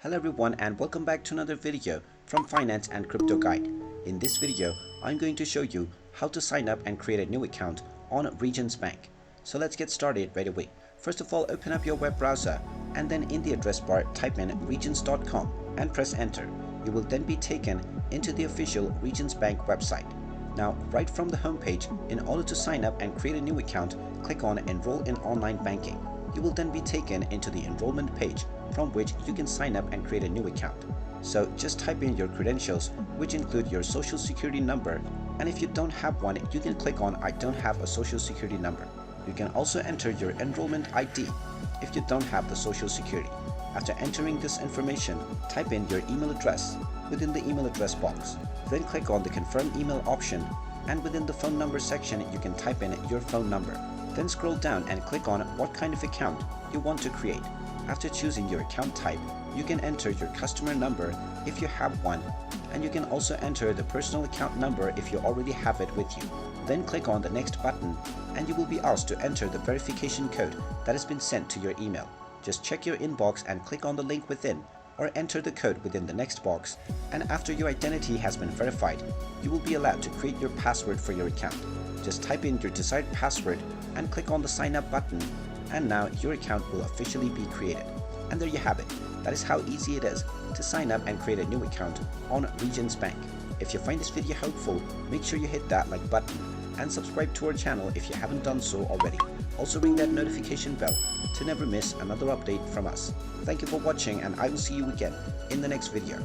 Hello everyone and welcome back to another video from Finance and Crypto Guide. In this video, I'm going to show you how to sign up and create a new account on Regions Bank. So let's get started right away. First of all, open up your web browser and then in the address bar type in regions.com and press enter. You will then be taken into the official Regions Bank website. Now, right from the homepage, in order to sign up and create a new account, click on Enroll in Online Banking. You will then be taken into the enrollment page from which you can sign up and create a new account. So just type in your credentials, which include your social security number, and if you don't have one, you can click on I don't have a social security number. You can also enter your enrollment ID if you don't have the social security. After entering this information, type in your email address within the email address box. Then click on the confirm email option, and within the phone number section you can type in your phone number. Then scroll down and click on what kind of account you want to create. After choosing your account type, you can enter your customer number if you have one, and you can also enter the personal account number if you already have it with you. Then click on the next button and you will be asked to enter the verification code that has been sent to your email. Just check your inbox and click on the link within, or enter the code within the next box, and after your identity has been verified, you will be allowed to create your password for your account. Just type in your desired password and click on the sign up button, and now your account will officially be created. And there you have it. That is how easy it is to sign up and create a new account on Regions Bank. If you find this video helpful, make sure you hit that like button and subscribe to our channel if you haven't done so already. Also ring that notification bell to never miss another update from us. Thank you for watching, and I will see you again in the next video.